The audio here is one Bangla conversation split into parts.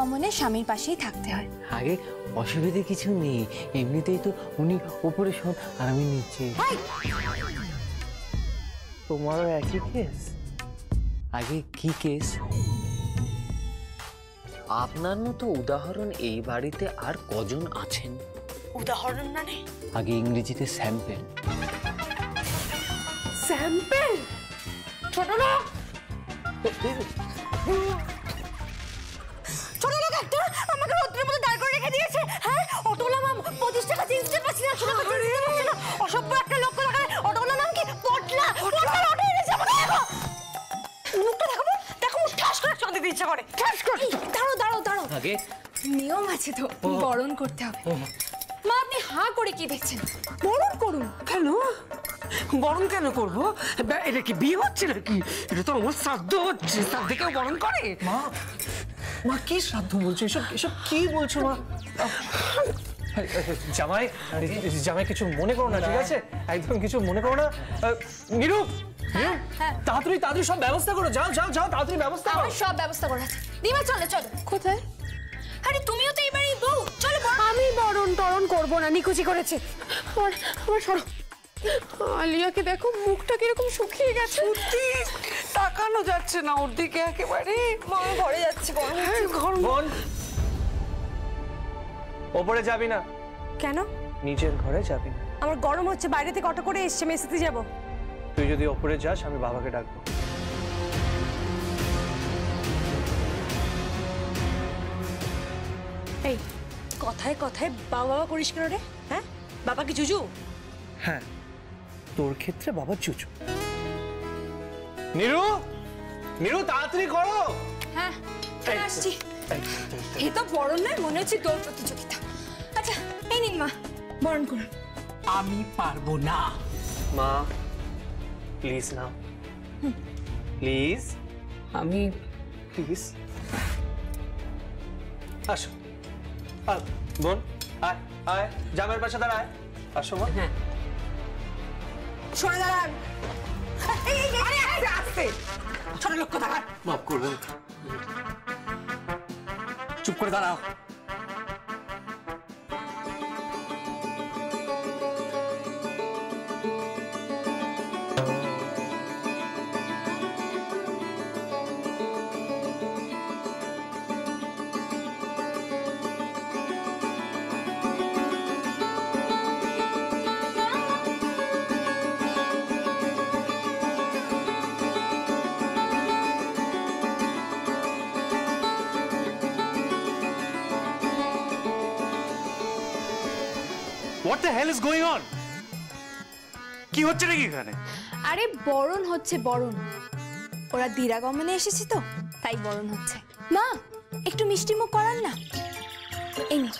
গমনে স্বামীর পাশেই থাকতে হয়। আগে অসুবিধে কিছু নেই, এমনিতেই তো উনি ওপরে শোন আর আমি নিচে। তোমারও একই কেস? আগে কি কেস? আপনার মতো উদাহরণ এই বাড়িতে আর কজন আছেন? উদাহরণ মানে? আগে ইংরেজিতে স্যাম্পেল। স্যাম্পেল? ছোট লোক, ছোট লোক একটা আমাকে রোদ্রের মধ্যে দাঁড় করে রেখে দিয়েছে। হ্যাঁ, অটোওয়ালা মাম 25 টাকা চিনতে পারছি না, ছোট টাকা চিনতে পারছি না। অসভ্য একটা লোক লাগায়। অটোওয়ালা নাম কি? পটলা। পটলা অটো এনেছে আমাকে। দেখো মুখটা, দেখো দেখো, ঠাস করে চন্দি দিতে ইচ্ছা করে। ঠাস করে। দাঁড়াও দাঁড়াও দাঁড়াও, আগে নিয়ম আছে তো, বরণ করতে হবে। মা, আপনি হাঁ করে কি দেখছেন? বরণ করুন। কেন বরণ কেন করবো? এটা কি বিয়ে হচ্ছে নাকি? এটা তো আমার শ্রাদ্ধ হচ্ছে, শ্রাদ্ধে কেউ বরণ করে? মা, মা কি শ্রাদ্ধ বলছো? এসব এসব কি বলছো মা? জামাই, জামাই কিছু মনে করো না, ঠিক আছে? একদম কিছু মনে করো না। নিরু, তাড়াতাড়ি তাড়াতাড়ি সব ব্যবস্থা করো। যাও যাও যাও, তাড়াতাড়ি ব্যবস্থা করো। সব ব্যবস্থা করা আছে। দিমা চলো চলো। কোথায়? আরে তুমিও তো এবারে বউ, চলো। আমি বরণ টরণ করবো না, নিকুচি করেছে। আমার সরো। আলিয়াকে দেখো, মুখটা কিরকম শুকিয়ে গেছে। সত্যি তাকানো যাচ্ছে না ওর দিকে একেবারে। মা, ঘরে যাচ্ছি। বোন, ওপরে যাবি না। কেন? নিচের ঘরে যাবি না। আমার গরম হচ্ছে, বাইরে থেকে অটো করে এসছে, মেসেতে যাব। তুই যদি ওপরে যাস আমি বাবাকে ডাকবো। এই কথায় কথায় বাবা বাবা করিস কেন রে? হ্যাঁ, বাবা কি জুজু? হ্যাঁ, তোর ক্ষেত্রে বাবা চুচু। নিরু, নিরু তাড়াতাড়ি করো। হ্যাঁ, আসছি। এই তো বরণ নয়, মনে হচ্ছে দৌড় প্রতিযোগিতা। আচ্ছা, এই নিন মা, বরণ করুন। আমি পারবো না। মা প্লিজ না, প্লিজ। আমি প্লিজ আসো। বোন আয় আয়, জামাইয়ের পাশে দাঁড়ায়। আসো মা। হ্যাঁ, সরে দাঁড়ান। আস্তে ছোট লোক কথা। মাফ করবেন, চুপ করে দাঁড়াও। What the hell is going on? কি হচ্ছে নাকি এখানে? আরে বরণ হচ্ছে, বরণ। ওরা দিরাগমনে এসেছে তো, তাই বরণ হচ্ছে। মা, একটু মিষ্টি মুখ করান না। এই নে।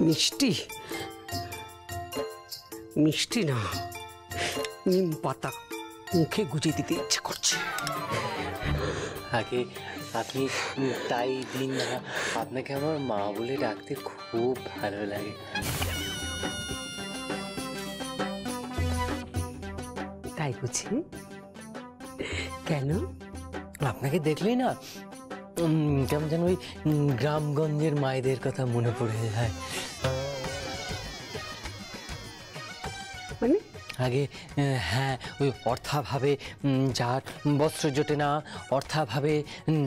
মিষ্টি? মিষ্টি না, নিম পাতা মুখে গুজে দিতে ইচ্ছা করছে। আগে আপনি তাই দিন না, আপনাকে আমার মা বলে ডাকতে খুব ভালো লাগে। তাই বুঝি? কেন? আপনাকে দেখলেই না কেমন যেন ওই গ্রামগঞ্জের মায়েদের কথা মনে পড়ে যায়। মানে? আগে হ্যাঁ, ওই অর্থাভাবে যার বস্ত্র জোটে না, অর্থাভাবে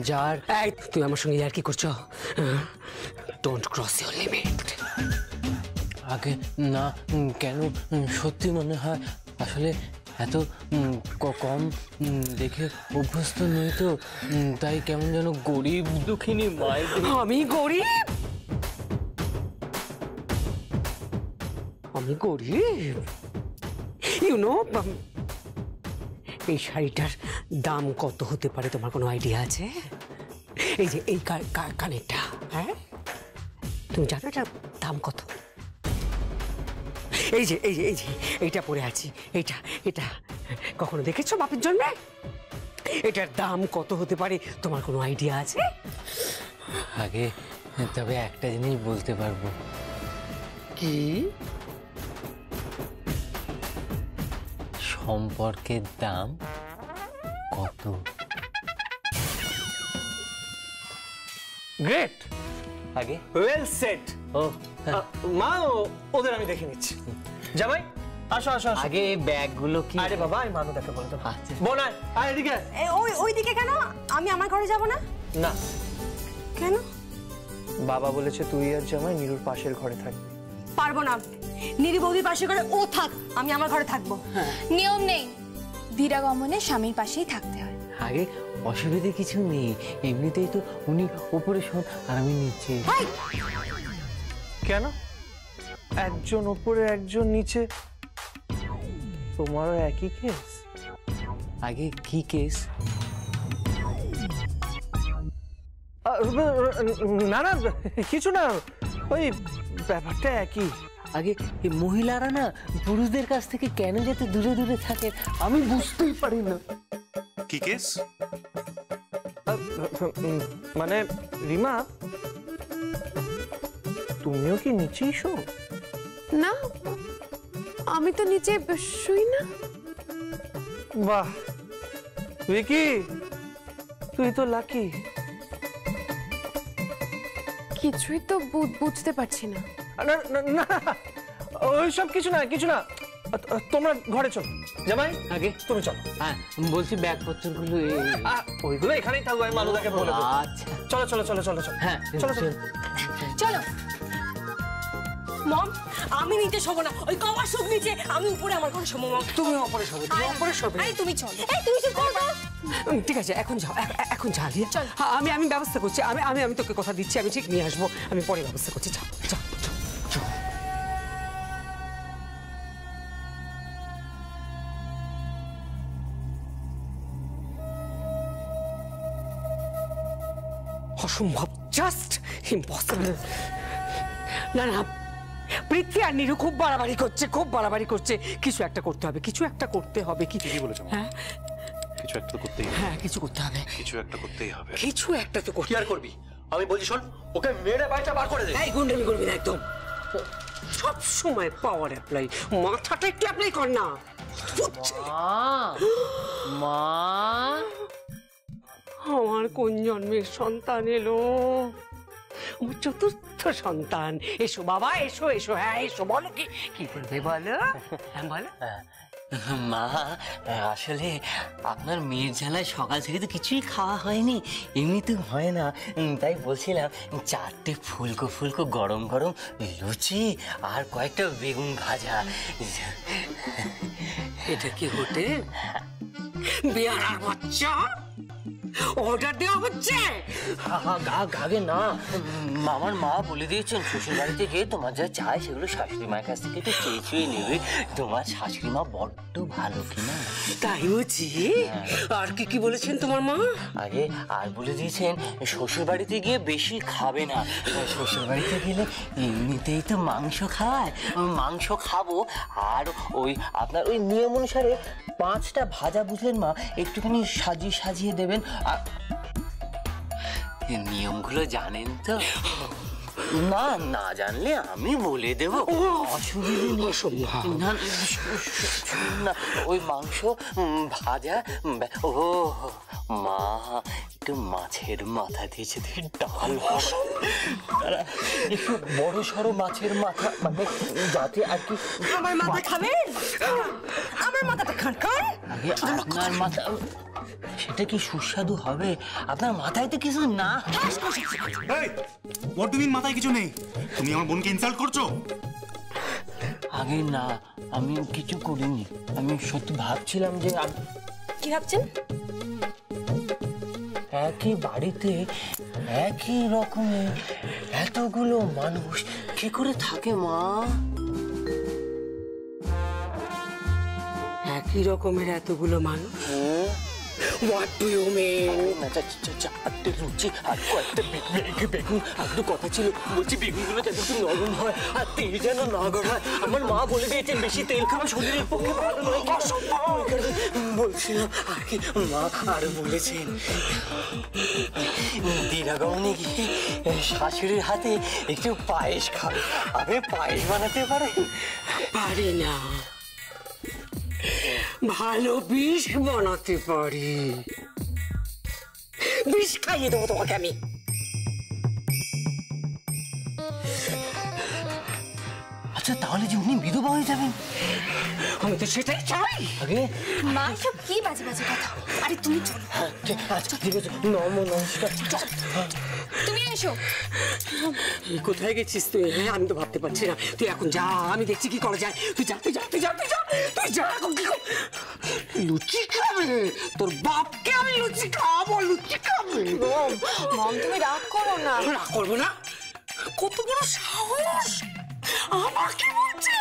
যার। এই তুই আমার সঙ্গে আর কি করছো? Don't cross your limit. আগে না, কেন সত্যি মনে হয় আসলে এত কম দেখে অভ্যস্ত নই তো, তাই কেমন যেন গরিব দুঃখিনী মায়েদের। আমি গরিব? আমি গরিব? ইউ নো, এই শাড়িটার দাম কত হতে পারে তোমার কোনো আইডিয়া আছে? এই যে এই কানেরটা, হ্যাঁ তুমি জানো এটার দাম কত? এই যে এই যে এই যে এইটা পরে আছি, এইটা এটা কখনো দেখেছো বাপের জন্মে? এটার দাম কত হতে পারে তোমার কোনো আইডিয়া আছে? আগে তবে একটা জিনিস বলতে পারবো। কি? সম্পর্কের দাম কত? গ্রেট, আগে ওয়েল সেট। ও মা ওদের আমি দেখে নিচ্ছি। জামাই আসো আসো আসো। আগে ব্যাগগুলো কি? আরে বাবা আমি মানু দেখে বলতো। আচ্ছা। বোন আয় এদিকে। ওই দিকে কেন? আমি আমার ঘরে যাব না। না, কেন? বাবা বলেছে তুই আর জামাই নীরুর পাশের ঘরে থাকবি। পারবো না। নিরি বৌদির পাশের ঘরে ও থাক, আমি আমার ঘরে থাকবো। নিয়ম নেই, ধীরাগমনে স্বামীর পাশেই থাকতে হয়। আগে অসুবিধে কিছু নেই, এমনিতেই তো উনি উপরে শোন আর আমি নিচে। কেন? একজন উপরে একজন নিচে, তোমারও একই কেস? আগে কি কেস? না না কিছু না, ওই ব্যাপারটা একই। আগে এই মহিলারা না পুরুষদের কাছ থেকে কেন যেতে দূরে দূরে থাকে আমি বুঝতেই পারি না। কি কেস? মানে রিমা, তুমিও কি নিচেই শো? না, আমি তো নিচে শুই না। বাহ ভিকি, তুই তো লাকি। কিছুই তো বুঝতে পারছি না। না না না, ওইসব কিছু না কিছু না, তোমরা ঘরে চলো। জামাই আগে তুমি চলো। হ্যাঁ বলছি ব্যাগপত্রগুলো ওইগুলো এখানেই থাকবো, আমি মানুদাকে বলে দেবো। আচ্ছা চলো চলো চলো চলো চলো। হ্যাঁ চলো চলো। চলো। মম, আমি নিচে শোবো না, ওই কভার সব নিচে, আমি উপরে আমার ঘরে শোবো। মম তুমি অপরে শোবে, তুমি অপরে শোবে। এই তুমি চলো। এই তুমি চুপ করো। ঠিক আছে, এখন যাও, এখন যা লিয়া। আমি আমি ব্যবস্থা করছি, আমি আমি আমি তোকে কথা দিচ্ছি, আমি ঠিক নিয়ে আসবো, আমি পরে ব্যবস্থা করছি। যাও যাও যাও। অসম্ভব, জাস্ট ইম্পসিবল। না না, পৃথ্বী আর নীরু খুব বাড়াবাড়ি করছে, খুব বাড়াবাড়ি করছে। কিছু একটা করতে হবে, কিছু একটা করতে হবে। কি বলেছো? হ্যাঁ কিছু একটা করতেই হবে, হ্যাঁ, কিছু করতে হবে, কিছু একটা করতেই হবে। কিছু একটা তো করতে। কি আর করবি? আমি বলছি শোন, ওকে মেরে বাড়িটা বার করে দে। এই গুন্ডামি করবি না একদম। সব সময় পাওয়ার অ্যাপ্লাই, মাথাটা একটু অ্যাপ্লাই কর না। মা আমার কোন জন্মের সন্তান এলো, আমার চতুর্থ সন্তান। এসো বাবা, এসো এসো। হ্যাঁ এসো, বলো কি কি করবে বলো। হ্যাঁ বলো। মা আসলে আপনার মেয়ের জ্বালায় সকাল থেকে তো কিছুই খাওয়া হয়নি, এমনিতে হয় না, তাই বলছিলাম 4টে ফুলকো ফুলকো গরম গরম লুচি আর কয়েকটা বেগুন ভাজা। এটা কি হোটেল? বিয়ার বাচ্চা অর্ডার দেওয়া হচ্ছে? আগে না, আমার মা বলে দিয়েছেন শ্বশুর বাড়িতে গিয়ে তোমার যা চাই সেগুলো শাশুড়ি মায়ের কাছ থেকে একটু চেয়ে চেয়ে নেবে। তোমার শাশুড়ি মা বড্ড ভালো কিনা। তাই বুঝি? আর কি কি বলেছেন তোমার মা? আগে আর বলে দিয়েছেন শ্বশুর বাড়িতে গিয়ে বেশি খাবে না, শ্বশুর বাড়িতে গেলে এমনিতেই তো মাংস খায়, মাংস খাবো। আর ওই আপনার ওই নিয়ম অনুসারে 5টা ভাজা, বুঝলেন মা, একটুখানি সাজিয়ে সাজিয়ে দেবেন। আর নিয়মগুলো জানেন তো? না না জানলে আমি বলে দেবো, অসুবিধে নেই। না না, ওই মাংস ভাজা। ও মা, একটু মাছের মাথা দিয়েছে, ডাল একটু বড় সড়ো মাছের মাথা, মানে যাতে আর কি। আমার মাথা খাবেন? আমার মাথাটা খান খান। আপনার মাথা সেটা কি সুস্বাদু হবে? আপনার মাথায় তো কিছু না। এই, what do you mean মাথায় কিছু নেই? তুমি আমার বোনকে ইনসাল্ট করছো? আগে না, আমি কিছু করিনি, আমি সত্যি ভাবছিলাম যে কি ভাবছেন? একই বাড়িতে একই রকমের এতগুলো মানুষ কি করে থাকে মা? একই রকমের এতগুলো মানুষ? What do you mean? 4টে লুচি আর কয়েকটা বেগুন। আর তো কথা ছিল, বলছি বেগুনগুলো যাতে একটু নরম হয় আর তেল যেন না গড়ায়। আমার মা বলে দিয়েছেন বেশি তেল খাওয়া শরীরের পক্ষে ভালো নয়। বলছিলাম আর কি, মা আর বলেছেন দিনাগমনে গিয়ে শাশুড়ির হাতে একটু পায়েস খাবে। আপনি পায়েস বানাতে পারেন? পারি না, ভালো বিষ বানাতে পারি। বিষ খাইয়ে দেবো তোমাকে আমি। আচ্ছা তাহলে যে উনি বিধবা হয়ে যাবেন? আমি তো সেটাই চাই। আগে মা সব কি বাজে বাজে কথা। আরে তুমি চলো, ঠিক আছে, নমস্কার। তুমি এসো। কোথায় গেছিস তুই? আমি তো ভাবতে পারছি না। তুই এখন যা, আমি দেখছি কি করা যায়। তুই যা তুই যা তুই যা তুই যা তুই যা এখন কি কর। লুচি খাবে? তোর বাপকে আমি লুচি খাবো, লুচি খাবে। মম তুমি রাগ করো না। রাগ করবো না? কত বড় সাহস আমাকে বলছে।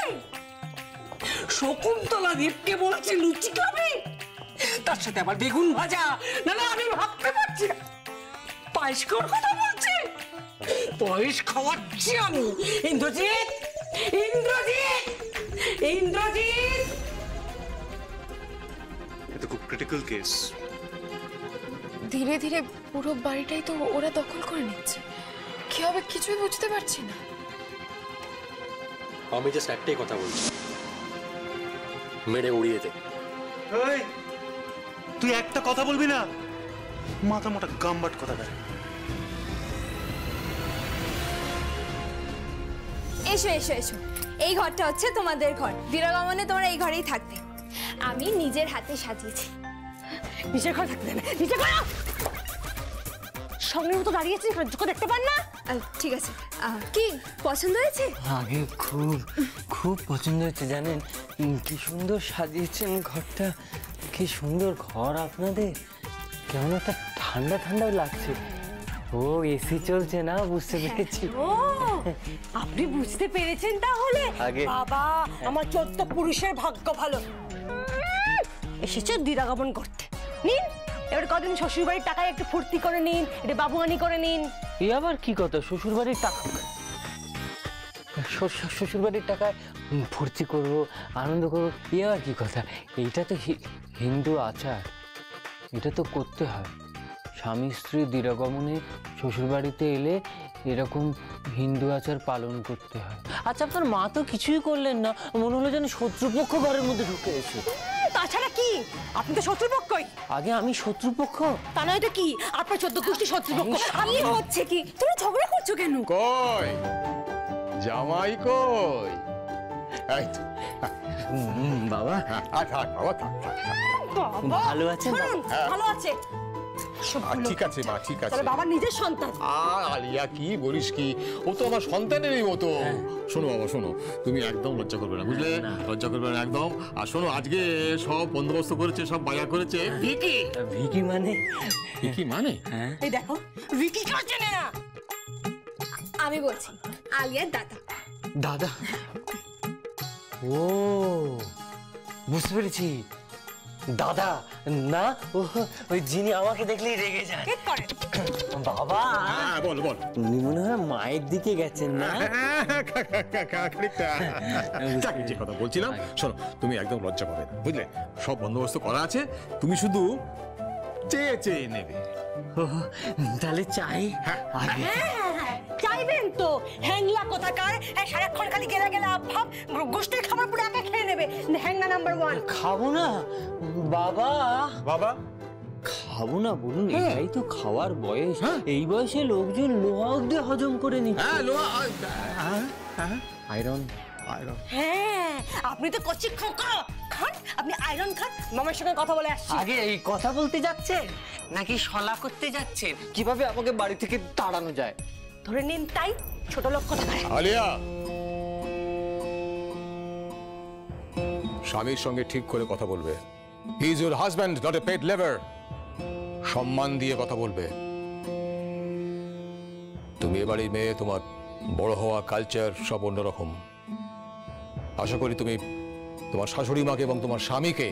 শকুন্তলা দেবকে বলছে লুচি খাবে, তার সাথে আবার বেগুন ভাজা। না না আমি ভাবতে পারছি না। পায়েস খাওয়ার কথা বলছে। পায়েস খাওয়াচ্ছি আমি। ইন্দ্রজিৎ, ইন্দ্রজিৎ, ইন্দ্রজিৎ। এটা খুব ক্রিটিক্যাল কেস। ধীরে ধীরে পুরো বাড়িটাই তো ওরা দখল করে নিচ্ছে। কি হবে কিছুই বুঝতে পারছি না। আমি জাস্ট একটাই কথা বলছি, মেরে উড়িয়ে দে। এই তুই একটা কথা বলবি না? মাথা মোটা গামবাট কথা দেয়। এসো এসো এসো, এই ঘরটা হচ্ছে তোমাদের ঘর। বীরাগমনে তোমরা এই ঘরেই থাকবে। আমি নিজের হাতে সাজিয়েছি। নিজের ঘর থাকতে দেবে, নিজের ঘর। সঙ্গের মতো দাঁড়িয়েছে, চোখে দেখতে পান না? ঠিক আছে, কি পছন্দ হয়েছে? আগে খুব খুব পছন্দ হয়েছে জানেন। কি সুন্দর সাজিয়েছেন ঘরটা। কি সুন্দর ঘর আপনাদের। কেমন একটা ঠান্ডা ঠান্ডা লাগছে। ও এসি চলছে না, বুঝতে পেরেছি। ও আপনি বুঝতে পেরেছেন তাহলে? আগে বাবা আমার 14 পুরুষের ভাগ্য ভালো। এসেছে দিরাগমন করতে। নিন এবার কদিন শ্বশুর বাড়ির টাকায় একটু ফুর্তি করে নিন, এটা বাবুয়ানি করে নিন। এই আবার কি কথা? শ্বশুর বাড়ির টাকা, শ্বশুর বাড়ির টাকায় ফুর্তি করবো, আনন্দ করবো, এ আবার কি কথা? এইটা তো হিন্দু আচার, এটা তো করতে হয়। স্বামী স্ত্রী দিরাগমনে শ্বশুর বাড়িতে এলে এরকম হিন্দু আচার পালন করতে হয়। আচ্ছা আপনার মা তো কিছুই করলেন না, মনে হলো যেন শত্রুপক্ষ ঘরের মধ্যে ঢুকে এসে। তাছাড়া কি, আপনি তো শত্রুপক্ষই। আগে আমি শত্রুপক্ষ? তা নয় তো কি, আপনার 14 গোষ্ঠী শত্রুপক্ষ। আমি হচ্ছে কি, তোমরা ঝগড়া করছো কেন? কই জামাই কই? এই তো। বাবা বাবা থাক, থাক, থাক। ভালো আছেন? শুনুন, ভালো আছে। ঠিক আছে মা, ঠিক আছে। তবে বাবার নিজের সন্তান। আলিয়া কি বলিস কি, ও তো আমার সন্তানেরই মতো। শোনো বাবা শোনো, তুমি একদম লজ্জা করবে না, বুঝলে? লজ্জা করবে না একদম। আর শোনো, আজকে সব বন্দোবস্ত করেছে, সব বাজার করেছে ভিকি। ভিকি মানে? ভিকি মানে? এই দেখো, ভিকি কাজ জানে না। আমি বলছি, আলিয়ার দাদা। দাদা? ও বুঝতে পেরেছি, দাদা না ওই যিনি আমাকে দেখলেই রেগে যায়। বাবা বল বল। উনি মনে হয় মায়ের দিকে গেছেন না? যে কথা বলছিলাম, শোনো তুমি একদম লজ্জা পাবে না, বুঝলে? সব বন্দোবস্ত করা আছে, তুমি শুধু চেয়ে চেয়ে নেবে। তাহলে চাই আগে। চাইবেন তো, হ্যাংলা কোথাকার। সারাক্ষণ খালি গেলা গেলা ভাব, গোষ্ঠীর খাবার পুরো একা খেয়ে নেবে। হ্যাংলা নাম্বার 1। খাবো না বাবা। বাবা খাবো না বলুন, এটাই তো খাওয়ার বয়স। এই বয়সে লোকজন লোহা অব্দি হজম করে নিচ্ছে। আয়রন। হ্যাঁ আপনি তো কচি খোকা খান, আপনি আয়রন খান। মামার সঙ্গে কথা বলে আসছি। আগে এই কথা বলতে যাচ্ছেন নাকি শলা করতে যাচ্ছেন? কিভাবে আমাকে বাড়ি থেকে তাড়ানো যায়? ধরে নিন তাই, ছোট লোক কোথাকার। আলিয়া, স্বামীর সঙ্গে ঠিক করে কথা বলবে। He is your husband, not a paid labour. সম্মান দিয়ে কথা বলবে। তুমি এ বাড়ির মেয়ে, তোমার বড় হওয়া, কালচার সব অন্যরকম। আশা করি তুমি তোমার শাশুড়ি মাকে এবং তোমার স্বামীকে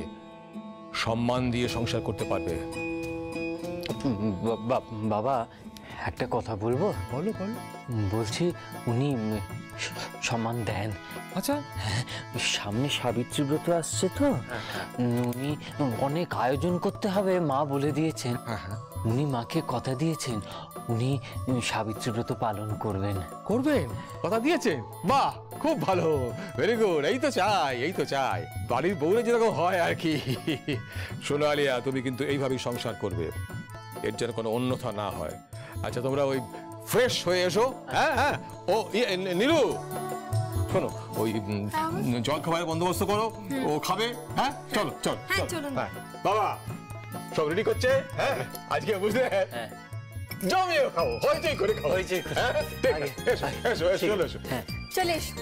সম্মান দিয়ে সংসার করতে পারবে। বাবা একটা কথা বলবো? বলো বলো। বলছি উনি সম্মান দেন। আচ্ছা, সামনে সাবিত্রী ব্রত আসছে তো, উনি অনেক আয়োজন করতে হবে মা বলে দিয়েছেন। উনি মাকে কথা দিয়েছেন উনি সাবিত্রী ব্রত পালন করবেন। করবেন? কথা দিয়েছেন? বাহ, খুব ভালো, ভেরি গুড। এই তো চাই, এই তো চাই, বাড়ির বউরে যেরকম হয় আর কি। শোনো আলিয়া, তুমি কিন্তু এইভাবেই সংসার করবে, এর যেন কোনো অন্যথা না হয়। আচ্ছা তোমরা ওই ফ্রেশ হয়ে এসো। হ্যাঁ হ্যাঁ। ও নীলু, শোনো ওই জল খাবারের বন্দোবস্ত করো, ও খাবে। হ্যাঁ চলো চলো চলো। হ্যাঁ বাবা সব রেডি করছে। হ্যাঁ আজকে বুঝলে জমিয়ে খাও, হইচই করে খাও। হইচই করে। হ্যাঁ ঠিক আছে, এসো এসো এসো চলো এসো। চলে এসো।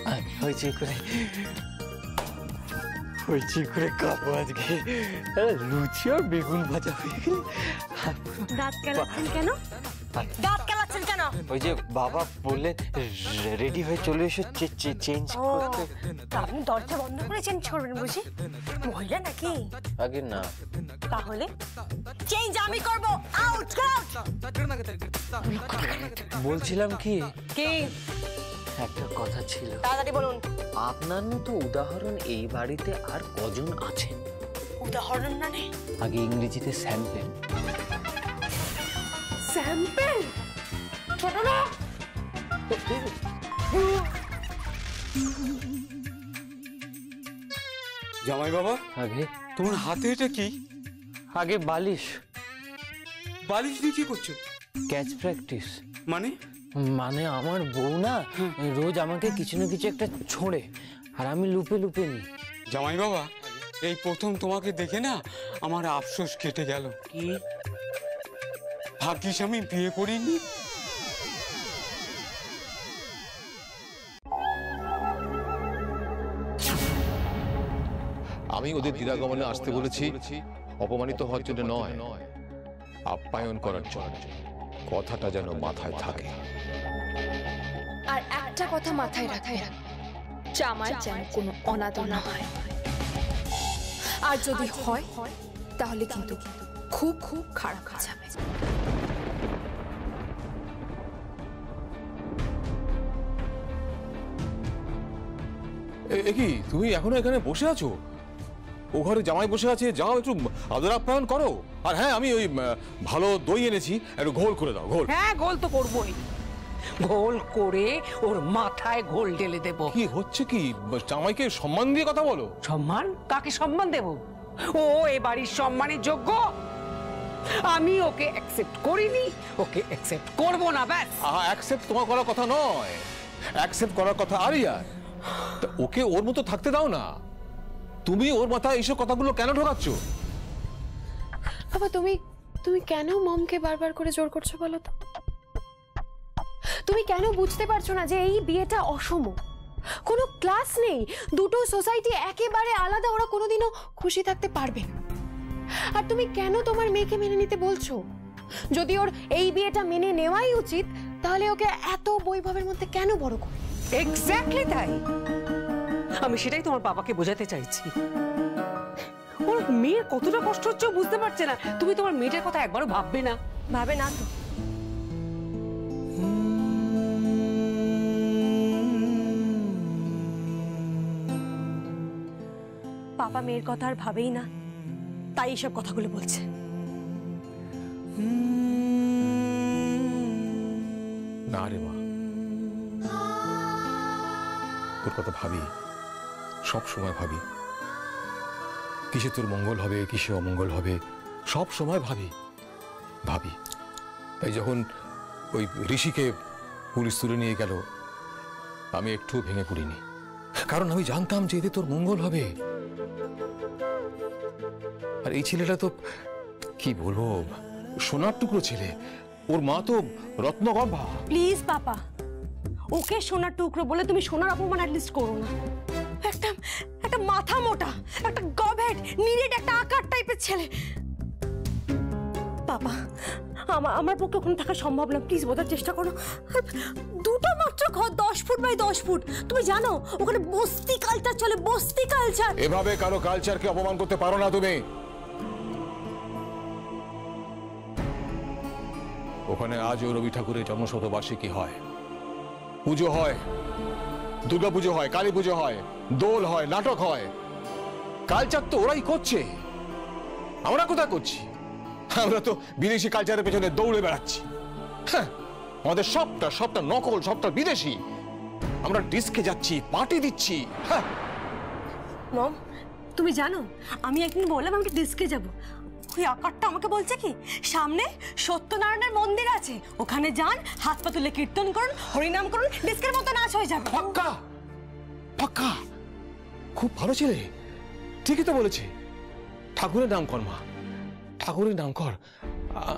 হইচই করে খাবো আজকে। লুচি আর বেগুন ভাজা হয়ে গেলে দাঁত কেলাচ্ছেন কেন? দাঁত কেলাচ্ছেন কেন? ওই যে বাবা বললেন রেডি হয়ে চলে এসো চেঞ্জ করতে। আপনি দরজা বন্ধ করে চেঞ্জ করবেন বুঝি? মহিলা নাকি? আগে না। তাহলে চেঞ্জ আমি করব। Out out. বলছিলাম কি কি একটা কথা ছিল। তাড়াতাড়ি বলুন। আপনার মতো উদাহরণ এই বাড়িতে আর কজন আছেন? উদাহরণ মানে? আগে ইংরেজিতে স্যাম্পেল। স্যাম্পেল? ছোট না? জামাই বাবা, আগে তোমার হাতে এটা কি? আগে বালিশ। বালিশ দিয়ে কি করছো? Catch practice. মানে? মানে আমার বউ না রোজ আমাকে কিছু না কিছু একটা ছোঁড়ে আর আমি লুপে লুপে নিই। জামাই বাবা, এই প্রথম তোমাকে দেখে না আমার আফসোস কেটে গেল। কি? ভাগ্যিস আমি বিয়ে করিনি। আমি ওদের দিরাগমনে আসতে বলেছি অপমানিত হওয়ার জন্য নয়, আপ্যায়ন করার জন্য। কথাটা যেন মাথায় থাকে। আর একটা কথা মাথায় রাখবে, জামাই যেন কোনো অনাদর না হয়। আর যদি হয় তাহলে কিন্তু খুব খুব খারাপ যাবে। কি তুমি এখনো এখানে বসে আছো? ও ঘরে জামাই বসে আছে, যাও একটু আদর আপ্যায়ন করো। আর হ্যাঁ আমি ওই ভালো দই এনেছি, একটু ঘোল করে দাও। ঘোল? হ্যাঁ গোল তো করবোই, গোল করে ওর মাথায় ঘোল ঢেলে দেব। কি হচ্ছে কি? জামাইকে সম্মান দিয়ে কথা বলো। সম্মান? কাকে সম্মান দেব? ও এ বাড়ির সম্মানের যোগ্য। আমি ওকে অ্যাকসেপ্ট করিনি, ওকে অ্যাকসেপ্ট করব না। ব্যাস। অ্যাকসেপ্ট তোমার করার কথা নয়, অ্যাকসেপ্ট করার কথা আরিয়ার। ওকে ওর মতো থাকতে দাও না। তুমি ওর মাথায় এইসব কথাগুলো কেন ঢোকাচ্ছ? বাবা তুমি কেন মমকে বারবার করে জোর করছো বলো তো? তুমি কেন বুঝতে পারছো না যে এই বিয়েটা অসম? কোনো ক্লাস নেই, দুটো সোসাইটি একেবারে আলাদা, ওরা কোনোদিনও খুশি থাকতে পারবে না। আর তুমি কেন তোমার মেয়েকে মেনে নিতে বলছো? যদি ওর এই বিয়েটা মেনে নেওয়াই উচিত, তাহলে ওকে এত বৈভবের মধ্যে কেন বড় করে? এক্স্যাক্টলি তাই। আমি সেটাই তোমার বাবাকে বোঝাতে চাইছি। ওর মেয়ের কতটা কষ্ট হচ্ছে বুঝতে পারছে না। তুমি তোমার মেয়েটার কথা একবারও ভাববে না? ভাবে না তো। পাপা মেয়ের কথা আর ভাবেই না, তাই এইসব কথাগুলো বলছে। না রে মা, তোর কথা ভাবি, সব সময় ভাবি। কিসে তোর মঙ্গল হবে, কিসে অমঙ্গল হবে, সব সময় ভাবি। তাই যখন ওই ঋষিকে পুলিশ তুলে নিয়ে গেল, আমি একটু ভেঙে পড়িনি, কারণ আমি জানতাম যে এতে তোর মঙ্গল হবে। আর এই ছেলেটা তো কি বলবো, সোনার টুকরো ছেলে। ওর মা তো রত্নগর্ভা। প্লিজ পাপা, ওকে সোনার টুকরো বলে তুমি সোনার অপমান অ্যাটলিস্ট করো না। একটা মাথা মোটা, একটা গভেট, নিরেট, একটা আকার টাইপের ছেলে। পাপা আমার পক্ষে ওখানে থাকা সম্ভব না, প্লিজ বোঝার চেষ্টা করো। দুটো মাত্র ঘর, 10 ফুট বাই 10 ফুট। তুমি জানো ওখানে বস্তি কালচার চলে, বস্তি কালচার। এভাবে কারো কালচারকে অপমান করতে পারো না তুমি। ওখানে আজও রবি ঠাকুরের জন্মশতবার্ষিকী হয়, পুজো হয়, দুর্গা পুজো হয়, কালী পুজো হয়, দোল হয়, নাটক হয়। কালচার তো ওরাই করছে, আমরা কোথায় করছি? আমরা তো বিদেশি কালচারের পেছনে দৌড়ে বেড়াচ্ছি। হ্যাঁ, আমাদের সবটা নকল, সবটা বিদেশি। আমরা ডিস্কে যাচ্ছি, পার্টি দিচ্ছি। হ্যাঁ মম, তুমি জানো আমি একদিন বললাম আমি ডিস্কে যাব, ওই আকারটা আমাকে বলছে কি সামনে সত্যনারায়ণের মন্দির আছে, ওখানে যান, হাত পা তুলে কীর্তন করুন, হরিনাম করুন, ডিস্কের মতো নাচ হয়ে যাবে। পাক্কা পাক্কা, খুব ভালো ছেলে। ঠিকই তো বলেছে, ঠাকুরের নাম কর মা, ঠাকুরের নাম কর।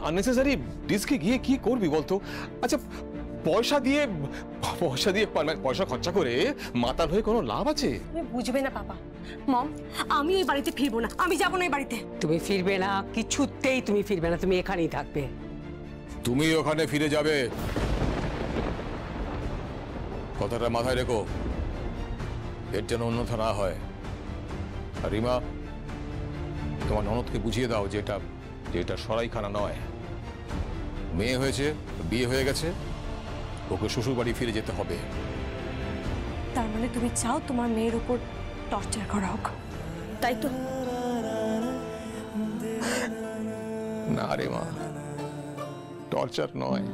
আননেসেসারি ডিস্কে গিয়ে কি করবি বলতো? আচ্ছা পয়সা দিয়ে পয়সা খরচা করে মাতাল হয়ে কোনো লাভ আছে? তুমি বুঝবে না বাবা। মম, আমি এই বাড়িতে ফিরবো না, আমি যাবো না এই বাড়িতে। তুমি ফিরবে না, কিছুতেই তুমি ফিরবে না, তুমি এখানেই থাকবে। তুমি ওখানে ফিরে যাবে, কথাটা মাথায় রেখো, এর যেন অন্যথা না হয়। আর রিমা, তোমার ননদকে বুঝিয়ে দাও যে এটা সরাইখানা নয়। মেয়ে হয়েছে, বিয়ে হয়ে গেছে, ওকে শ্বশুর বাড়ি ফিরে যেতে হবে। তার মানে তুমি চাও তোমার মেয়ের উপর টর্চার করা হোক, তাই তো? না রে মা, টর্চার নয়,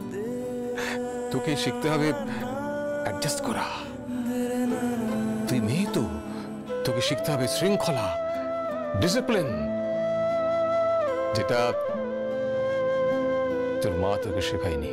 তোকে শিখতে হবে অ্যাডজাস্ট করা। তুই মেয়ে তো, তোকে শিখতে হবে শৃঙ্খলা, ডিসিপ্লিন, যেটা তোর মা তোকে শেখায়নি।